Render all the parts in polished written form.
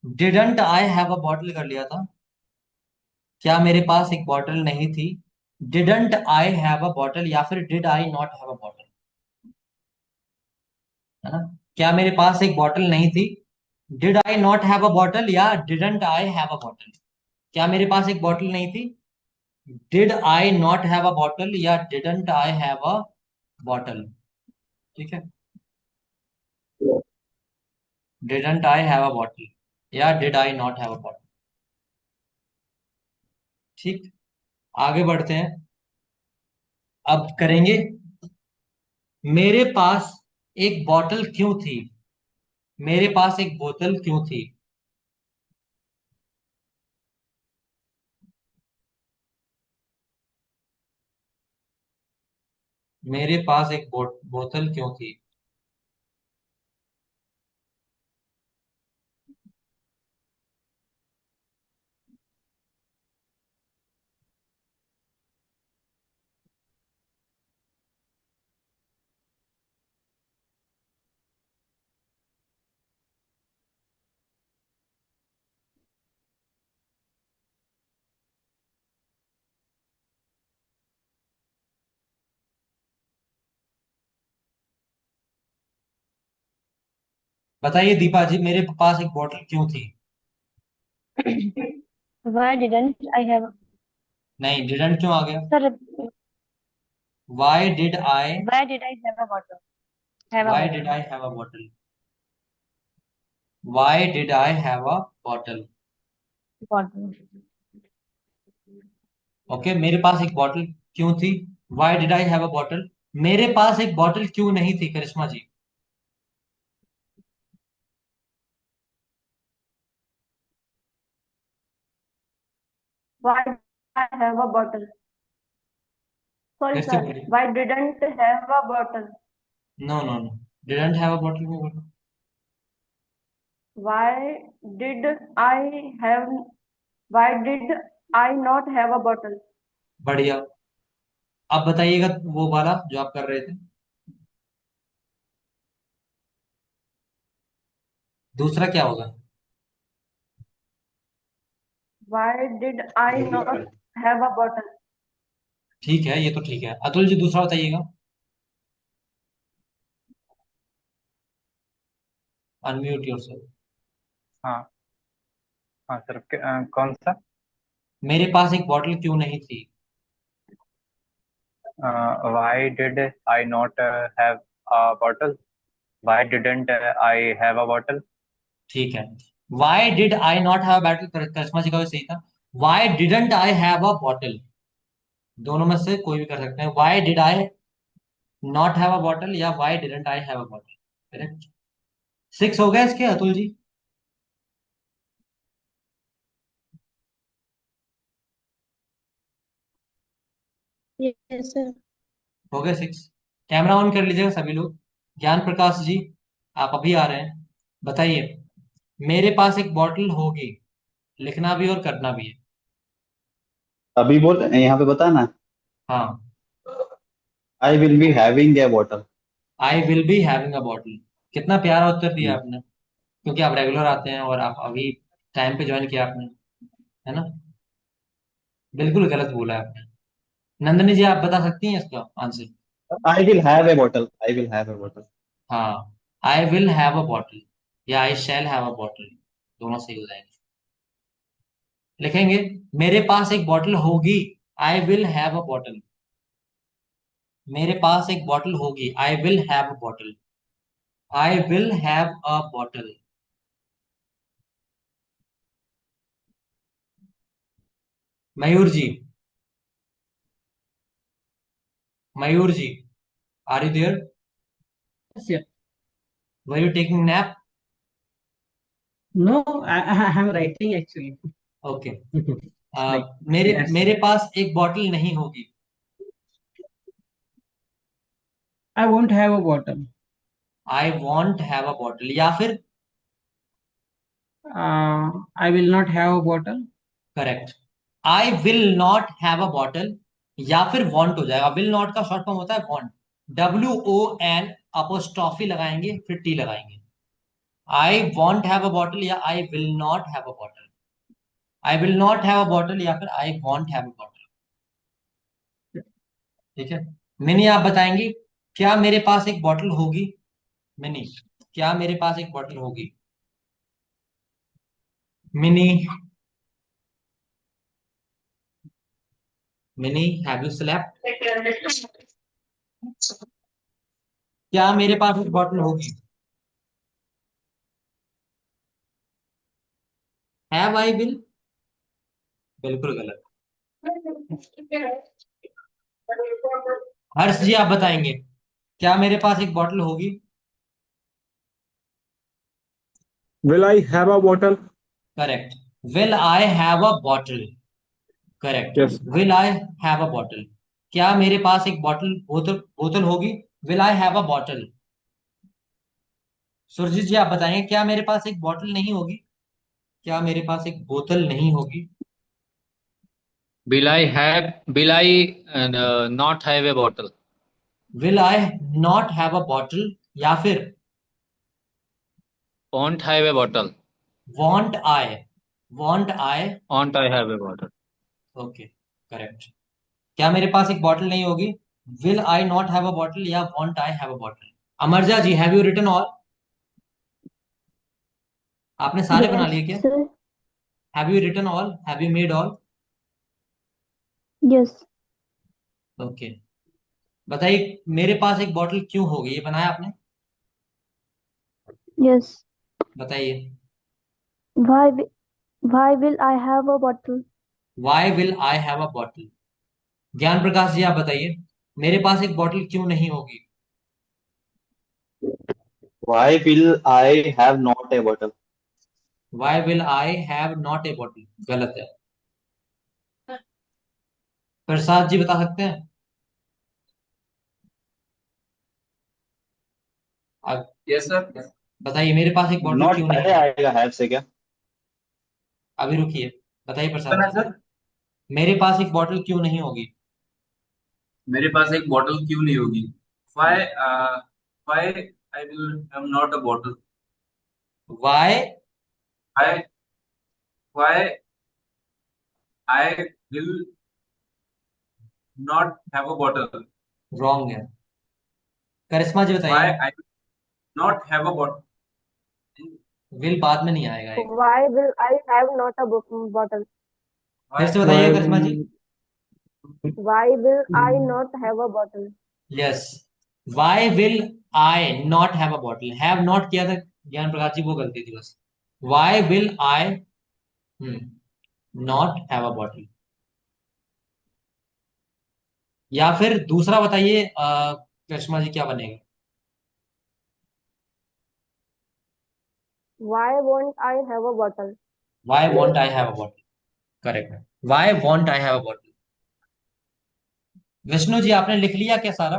Didn't I have a bottle कर लिया था। क्या मेरे पास एक बॉटल नहीं थी? Didn't I have a bottle या फिर did I not have a bottle, है ना? क्या मेरे पास एक बॉटल नहीं थी? Did I not have a bottle या didn't I have a bottle? क्या मेरे पास एक बॉटल नहीं थी? Did I not have a bottle या didn't I have a bottle? ठीक है, didn't I have a bottle या did I not have a bottle. ठीक, आगे बढ़ते हैं। अब करेंगे, मेरे पास एक बॉटल क्यों थी? मेरे पास एक बोतल क्यों थी? मेरे पास एक बोतल क्यों थी? बताइए दीपा जी, मेरे पास एक बॉटल क्यों थी? Why didn't I have, नहीं, डिडंट क्यों आ गया? sir, Y did I? why did I have a bottle? Have a why did bottle. I have a bottle? Y did I have a bottle? Bottle. Okay, मेरे पास एक bottle क्यों थी? Why did I have a bottle? मेरे पास एक bottle क्यों नहीं थी, करिश्मा जी? Why did I have a bottle? Sorry, फिर से sir. बोलिए। Why didn't have a bottle? No no no, didn't have a bottle क्यों बोला? Why did I have? Why did I not have a bottle? बढ़िया। अब बताइएगा वो वाला जो आप कर रहे थे, दूसरा क्या होगा? Why did I not have a bottle? ठीक है, ये तो ठीक है। अतुल जी, दूसरा बताइएगा। Unmute yourself. हाँ हाँ सर, कौन सा? मेरे पास एक बॉटल क्यों नहीं थी? Why did I not have a bottle? Why didn't I have a bottle? ठीक है, why did I not have battle, Karishma ji का भी सही था। Why didn't I have a bottle, दोनों में से कोई भी कर सकते हैं। Why did I not have a bottle या why didn't I have a bottle. Correct. 6 हो गया इसके, अतुल जी? Yes, sir. हो गए 6। कैमरा ऑन कर लीजिएगा सभी लोग। ज्ञान प्रकाश जी, आप अभी आ रहे हैं। बताइए, मेरे पास एक बॉटल होगी, लिखना भी और करना भी है। अभी बोल यहाँ पे बता ना। हाँ, I will be having a bottle. I will be having a bottle. कितना प्यारा उत्तर दिया आपने, क्योंकि आप रेगुलर आते हैं और आप अभी टाइम पे ज्वाइन किया आपने, है ना? बिल्कुल गलत बोला है आपने। नंदनी जी, आप बता सकती हैं इसका answer? I will have a bottle, I will have a bottle. हाँ, I will have a bottle या I shall have a bottle, दोनों सही हो जाएंगे। लिखेंगे, मेरे पास एक बॉटल होगी, I will have a bottle. मेरे पास एक बॉटल होगी, I will have a bottle. I will have a bottle. Mayur ji, Mayur ji, are you there? Yes, yeah. Were you taking nap? No, I'm writing actually. Okay. It's like मेरे yes. मेरे पास एक bottle नहीं होगी। I won't have a bottle. I won't have a bottle या फिर? I will not have a bottle. Correct, I will not have a bottle या फिर वांट हो जाएगा। विल नॉट का शॉर्ट फॉर्म होता है वांट। WON अपोस्ट्रॉफी लगाएंगे फिर टी लगाएंगे। I won't have a bottle या I will not have a bottle? I will not have a bottle या फिर I won't have a bottle? ठीक है। मिनी आप बताएंगी, क्या मेरे पास एक बॉटल होगी? मिनी, क्या मेरे पास एक बॉटल होगी? Mini, mini have you slept? क्या मेरे पास एक बॉटल होगी? Have I will? बिल्कुल गलत। हर्ष जी आप बताएंगे, क्या मेरे पास एक बॉटल होगी? Will I have a bottle? Correct. Will I have a bottle? Correct. Yes. Will I have a bottle, क्या मेरे पास एक बॉटल बोतल बोतल होगी? Will I have a bottle? Surjit ji आप बताएंगे, क्या मेरे पास एक बॉटल नहीं होगी? क्या मेरे पास एक बोतल नहीं होगी? Will I not have a bottle? Will I not have a bottle या फिर Won't have a bottle? Won't I? Won't I? Won't I have a bottle? Okay, correct. क्या मेरे पास एक बॉटल नहीं होगी? Will I not have a bottle या won't I have a bottle? Amarja ji have you written all? आपने सारे बना लिए क्या? Yes. Have you written all? Have you made all? Yes. Okay. बताइए, मेरे पास एक बॉटल क्यों होगी, ये बनाया आपने? Yes. बताइए। Why? Why will I have a bottle? Why will I have a bottle? Gyan Prakash जी आप बताइए, मेरे पास एक बॉटल क्यों नहीं होगी? Why will I have not a bottle? Why will I have not a bottle? गलत है। प्रसाद जी बता सकते हैं? आप यस सर। बताइए, मेरे पास एक बॉटल नॉट क्यों नहीं पहले होगी? आएगा हैव से क्या? अभी रुकिए, बताइए प्रसाद ना जी, सर, मेरे पास एक बॉटल क्यों नहीं होगी? मेरे पास एक बॉटल क्यों नहीं होगी? Why why I will have not a bottle? Why? Why why I will not have a bottle? Wrong है। करिश्मा जी वाई बताइए। I not have a bottle? Will बाद में नहीं आएगा एक। Why will I have not a bottle? फिर से Why बताइए Karishma ji. will Why will I not have a bottle? Yes, why will I not have a bottle, have not किया था ज्ञान प्रकाश जी, वो गलती थी बस। Why will I not have a bottle? या फिर दूसरा बताइए, करिश्मा जी क्या बनेगा? Why won't I have a bottle? Why won't I have a bottle? Correct है, why won't I have a bottle. Vishnu ji आपने लिख लिया क्या सारा?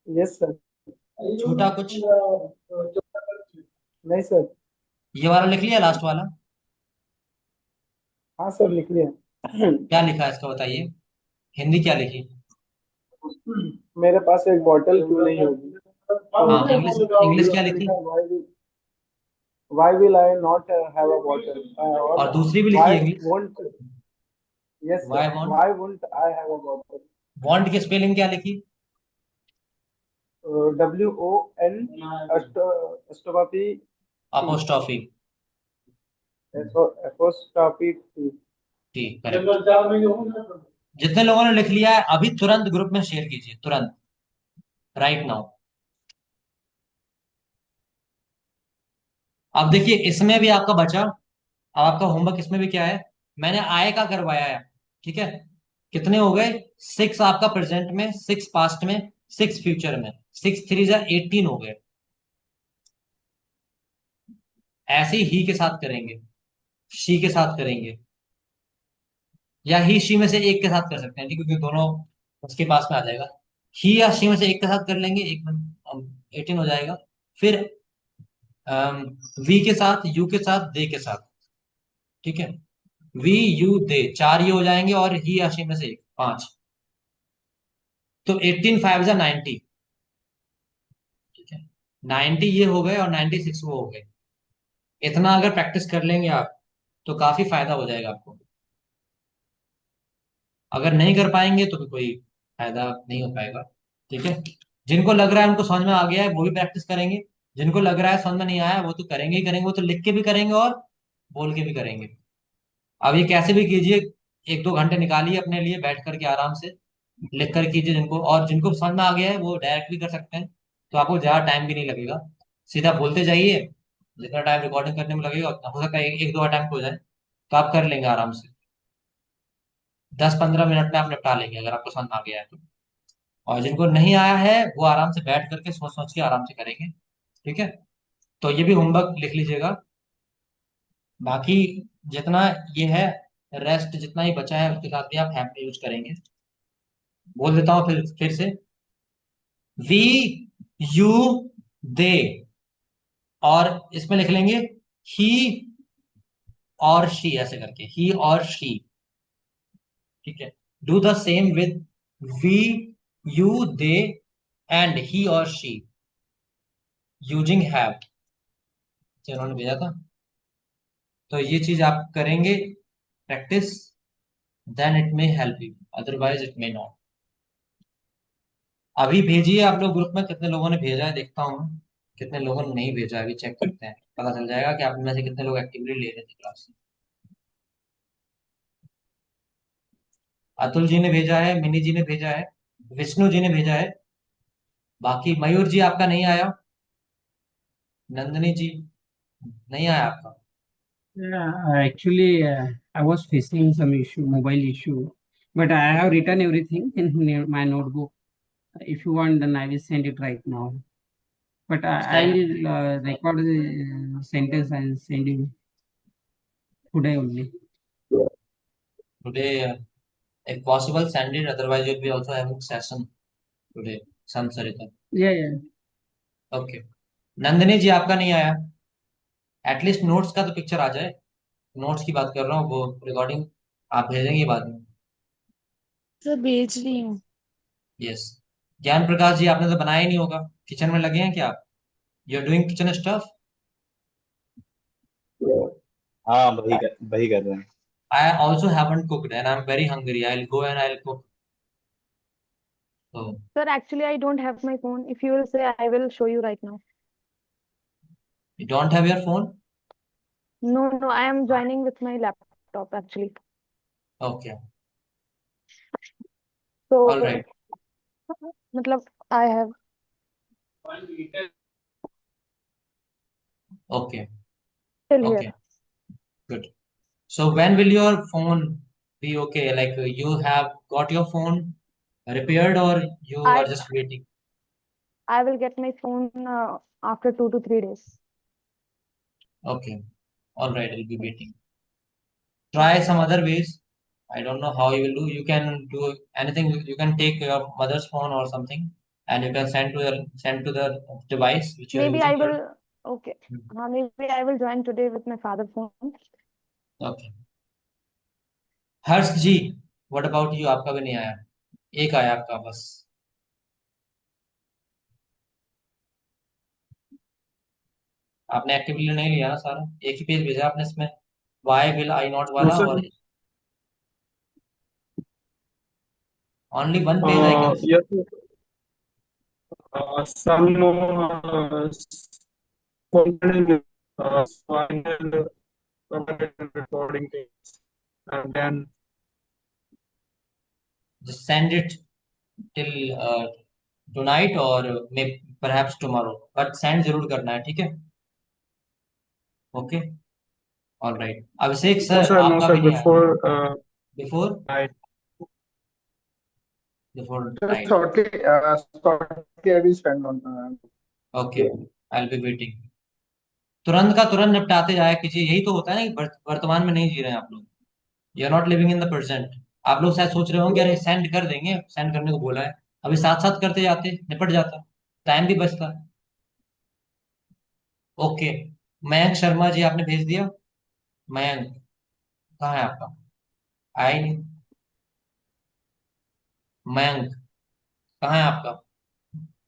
yes sir? छूटा कुछ? नहीं सर। ये वाला लिख लिया, लास्ट वाला? हाँ सर लिख लिया। क्या लिखा है इसका बताइए, हिंदी क्या लिखी? मेरे पास एक बॉटल क्यों नहीं होगी? हाँ, इंग्लिश, इंग्लिश क्या लिखी? Why will I not have a bottle? और दूसरी भी लिखी Why है English? won't? Yes sir. Why won't? Why won't I have a bottle? Won't की स्पेलिंग क्या लिखी? WON apostrophe apostrophe apostrophe T. T, correct. जितने लोगों ने लिख लिया है अभी तुरंत ग्रुप में शेयर कीजिए, तुरंत, राइट नाउ। अब देखिए, इसमें भी आपका बचा, अब आपका होमवर्क इसमें भी क्या है, मैंने आय का करवाया है, ठीक है? कितने हो गए? 6 आपका प्रेजेंट में, 6 पास्ट में, 6 फ्यूचर में, 6 3 18 हो गए। ऐसे ही के साथ करेंगे, शी के साथ करेंगे, या ही शी में से एक के साथ कर सकते हैं, ठीक है, क्योंकि दोनों उसके पास में आ जाएगा। ही या शी में से एक के साथ कर लेंगे, एक में 18 हो जाएगा। फिर वी के साथ, यू के साथ, दे के साथ, ठीक है? वी यू दे, 4 ये हो जाएंगे, और ही या शी में से एक, 5। तो 18 5 जा 90, ठीक है? 90 ये हो गए और 96 वो हो गए। इतना अगर प्रैक्टिस कर लेंगे आप तो काफी फायदा हो जाएगा आपको। अगर नहीं कर पाएंगे तो भी कोई फायदा नहीं हो पाएगा। ठीक है, जिनको लग रहा है उनको समझ में आ गया है वो भी प्रैक्टिस करेंगे, जिनको लग रहा है समझ में नहीं आया वो तो करेंगे ही करेंगे, वो तो लिख के भी करेंगे और बोल के भी करेंगे। अब ये कैसे भी कीजिए, 1-2 घंटे निकालिए अपने लिए बैठ करके आराम से लिख कर कीजिए। जिनको और जिनको समझ में आ गया है वो डायरेक्ट भी कर सकते हैं, तो आपको ज्यादा टाइम भी नहीं लगेगा। सीधा बोलते जाइए, जितना टाइम रिकॉर्डिंग करने में लगेगा उतना हो सकता है एक दो टाइम हो जाए, तो आप कर लेंगे आराम से। 10-15 मिनट में आप निपटा लेंगे अगर आपको समझ में आ गया है तो। और जिनको नहीं आया है वो आराम से बैठ करके सोच सोच के आराम से करेंगे। ठीक है, तो ये भी होमवर्क लिख लीजिएगा। बाकी जितना ये है, रेस्ट जितना ही बचा है उसके साथ भी आप हैव यूज करेंगे। बोल देता हूँ फिर से, वी, यू, दे, और इसमें लिख लेंगे ही और शी, ऐसे करके ही और शी। ठीक है, do the same with we, you, they and he और शी यूजिंग हैव, उन्होंने भेजा था। तो ये चीज आप करेंगे practice, then it may help you, otherwise it may not. अभी भेजिए आप लोग ग्रुप में, कितने लोगों ने भेजा है देखता हूँ, कितने लोगों ने नहीं भेजा है, अभी चेक करते हैं, पता चल जाएगा कि आप में से कितने लोग एक्टिवली ले रहे थे क्लास। अतुल जी ने भेजा है, मिनी जी ने भेजा है, विष्णु जी ने भेजा है। बाकी मयूर जी आपका नहीं आया, नंदनी जी नहीं आया आपका। Yeah, actually, I was facing some issue, mobile issue, but I have written everything in my notebook. If you want, then I will send it right now. But I send will record the sentence and send you today only. Today, if possible send it, otherwise you'll be also having session today, some Sarita. Yeah, yeah. Okay, Nandini ji आपका नहीं आया, at least notes का तो picture आ जाए। Notes की बात कर रहा हूँ, वो रिकॉर्डिंग आप भेजेंगे बाद में। सर भेज रही हूँ। यस, ज्ञान प्रकाश जी आपने तो बनाया ही नहीं होगा, किचन में लगे हैं क्या आप? You are doing kitchen stuff. हाँ, वही कर रहे हैं। I also haven't cooked and I am very hungry, I will go and I will cook. तो Sir, actually, I don't have my phone. If you will say, I will show you right now. You don't have your phone? No, no, I am joining with my laptop actually. Okay, So, alright, मतलब I have. Okay, Till okay, here. Good. So when will your phone be okay? Like you have got your phone repaired or you are I just waiting? I will get my phone after 2 to 3 days. Okay, all right, I'll be waiting. Try some other ways. I don't know how you will do. You can do anything. You can take your mother's phone or something, and you can send to the device which you are Maybe I using. will. Okay. Maybe I will join today with my father's phone. Okay. Harsh ji, what about you? आपका भी नहीं आया, एक आया आपका बस। आपने actively नहीं लिया ना सारा, एक ही पेज भेजा आपने इसमें, why will I not No, वाला, sir. और only one page I can. Yes, some content, final recording things, and then Just send it till tonight or may perhaps tomorrow, but send जरूर करना है, ठीक है? Okay, alright. Abhishek sir no, आपका sir, भी नहीं आया। before before, I before just night. shortly I will spend on. Okay, I will be waiting. तुरंत का तुरंत निपटाते जाया कीजिए, यही तो होता है ना कि वर्तमान में नहीं जी रहे हैं आप लोग। You are not living in the present. आप लोग शायद सोच रहे होंगे अरे सेंड कर देंगे, सेंड करने को बोला है, अभी साथ साथ करते जाते निपट जाता, टाइम भी बचता। ओके, मयंक शर्मा जी आपने भेज दिया। मयंक कहाँ है आपका? आया ही नहीं। मयंक कहाँ है आपका?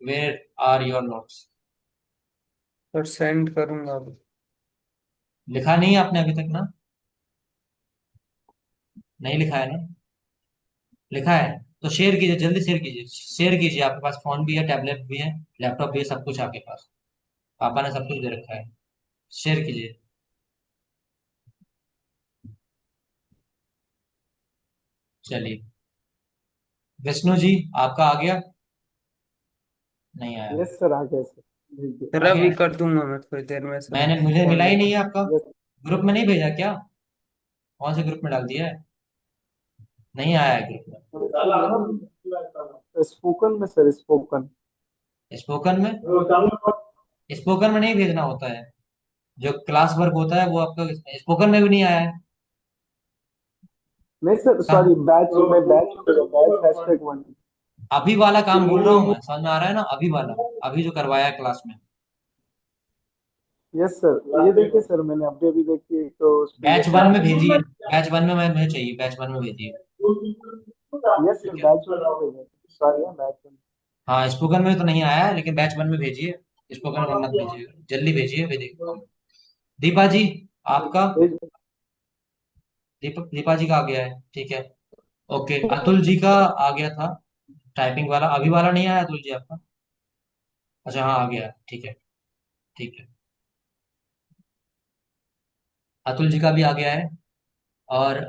Where are your notes? Sir send करूंगा अभी। लिखा नहीं है आपने अभी तक ना? नहीं लिखा है ना? लिखा है तो शेयर कीजिए, जल्दी शेयर कीजिए, शेयर कीजिए। आपके पास फोन भी है, टैबलेट भी है, लैपटॉप भी है, सब कुछ आपके पास। पापा ने सब कुछ दे रखा है। शेयर कीजिए। चलिए, विष्णु जी आपका आ गया? नहीं आया? यस सर, आ गया सर, भेज दिया। सर आ गया अभी है? कर दूंगा मैं थोड़ी देर में सर, मैंने, मुझे कॉल मिला ही नहीं लेके। है आपका। यस ग्रुप में नहीं भेजा क्या? कौन से ग्रुप में डाल दिया है? नहीं आया है ग्रुप स्पोकन में सर, स्पोकन। में। स्पोकन में? स्पोकन में नहीं भेजना होता है। जो क्लास वर्क होता है वो आपका स्पोकन में भी नहीं आया है। नहीं सर, कहाँ? सॉरी, बैच में, बैच #1। अभी वाला काम बोल रहा हूँ मैं, समझ में आ रहा है ना? अभी वाला, अभी जो करवाया है क्लास में। यस सर, ये देखिए सर, मैंने अभी अभी देखिए तो उस पे बैच यस वन में लिखा भेजिए। बैच वन में मैं, मुझे चाहिए, बैच वन में भेजिए। है। यस सर, ठीक है। बैच 1 में भेजा, सॉरी, बैच 1। हाँ, स्पोकन में तो नहीं आया है, लेकिन बैच वन में भेजिए। स्पोकन में मत भेजिए, जल्दी भेजिए, भेजिए। दीपा जी आपका? भेज। दीपक, दीपा जी का आ गया है, ठीक है। ओके, अतुल जी का आ गया था, टाइपिंग वाला। अभी वाला नहीं आया अतुल जी आपका? अच्छा हाँ, आ गया, ठीक है। ठीक है, अतुल जी का भी आ गया है। और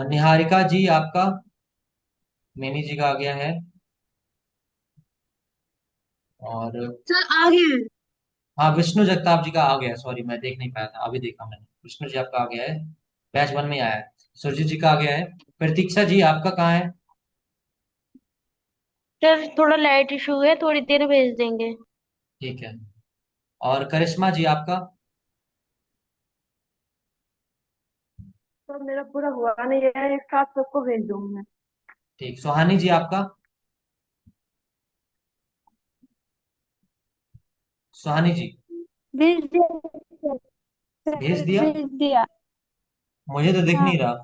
निहारिका जी आपका, मैनी जी का आ गया है। और सर आ गया है। हाँ, विष्णु जगताप जी का आ गया, सॉरी मैं देख नहीं पाया था, अभी देखा मैंने। विष्णु जी आपका आ गया है, बैच वन में आया है। सुरजीत जी का आ गया है। प्रतीक्षा जी आपका कहाँ है? सर थोड़ा लाइट इशू है, थोड़ी देर में भेज देंगे। ठीक है। और करिश्मा जी आपका? सर मेरा पूरा हुआ नहीं है, एक साथ सबको भेज दूंगी मैं। ठीक। सुहानी जी आपका? सुहानी जी? भेज दिया भेज सर, दिया? भेज दिया। मुझे तो दिख हाँ। नहीं रहा।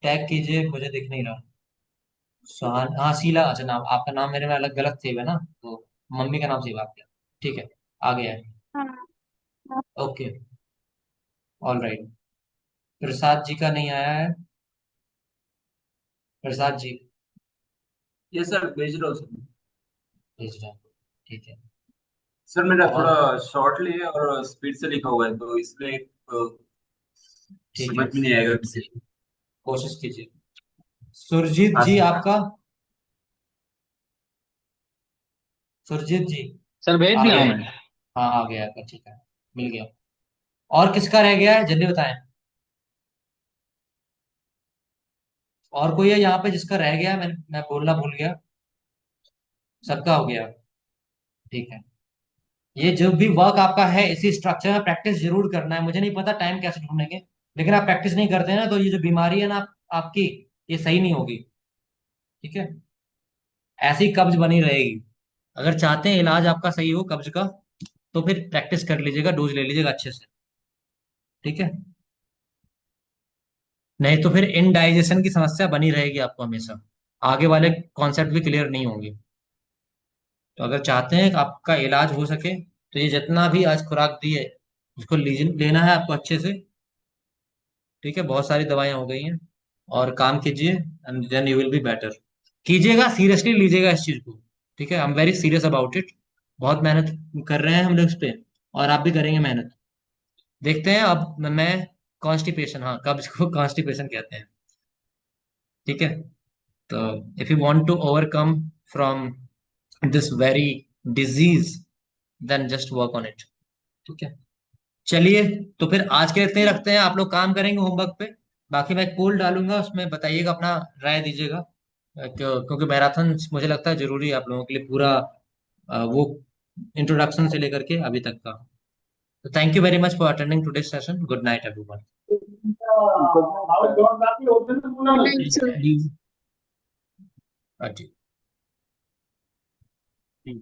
टैग कीजिए, मुझे दिख नहीं रहा। सुहान, हाँ शीला, अच्छा नाम आपका, नाम मेरे में अलग गलत सेव है ना, तो मम्मी का नाम सेव है आपका। ठीक है, आ गया है। हाँ। हाँ। Okay, all right. Prasad ji का नहीं आया है। प्रसाद जी? ये सर भेज रहा हूँ सर। भेज रहा हूँ। ठीक है। सर मेरा और थोड़ा शॉर्टली है और स्पीड से लिखा हुआ है, तो इसलिए ठीक है, समझ में नहीं आएगा किसी को। कोशिश कीजिए। सुरजीत हाँ जी सर। आपका? सुरजीत जी? सर भेज आ दिया गया हूँ है? मैं। हाँ आ गया है, ठीक है, मिल गया। और किसका रह गया है, जल्दी बताएं। और कोई है यहाँ पे जिसका रह गया है? मैं बोलना भूल गया। सबका हो गया? ठीक है। ये जो भी वर्क आपका है, इसी स्ट्रक्चर में प्रैक्टिस जरूर करना है। मुझे नहीं पता टाइम कैसे ढूंढेंगे, लेकिन आप प्रैक्टिस नहीं करते हैं ना, तो ये जो बीमारी है ना आपकी, ये सही नहीं होगी। ठीक है, ऐसी कब्ज बनी रहेगी। अगर चाहते हैं इलाज आपका सही हो कब्ज का, तो फिर प्रैक्टिस कर लीजिएगा, डोज ले लीजिएगा अच्छे से। ठीक है, नहीं तो फिर इनडाइजेशन की समस्या बनी रहेगी आपको हमेशा। आगे वाले कॉन्सेप्ट भी क्लियर नहीं होंगे। तो अगर चाहते हैं कि आपका इलाज हो सके, तो ये जितना भी आज खुराक दी है, उसको लेना है आपको अच्छे से। ठीक है, बहुत सारी दवाइयां हो गई हैं, और काम कीजिए, and then you will be better. कीजिएगा, सीरियसली लीजिएगा इस चीज को। ठीक है, I am very serious about it. बहुत मेहनत कर रहे हैं हम लोग इस पे, और आप भी करेंगे मेहनत। देखते हैं। अब मैं कॉन्स्टिपेशन, हाँ कब्ज को कॉन्स्टिपेशन कहते हैं। ठीक है, तो if you want to overcome from this very disease, then just work on it. ठीक है, चलिए, तो फिर आज के लिए इतने ही रखते हैं। आप लोग काम करेंगे होमवर्क पे। बाकी मैं पोल डालूंगा, उसमें बताइएगा, अपना राय दीजिएगा। क्योंकि मैराथन मुझे लगता है जरूरी है आप लोगों के लिए, पूरा वो इंट्रोडक्शन से लेकर के अभी तक का। तो thank you very much for attending today session. Good night everyone. Good night sir. Ji.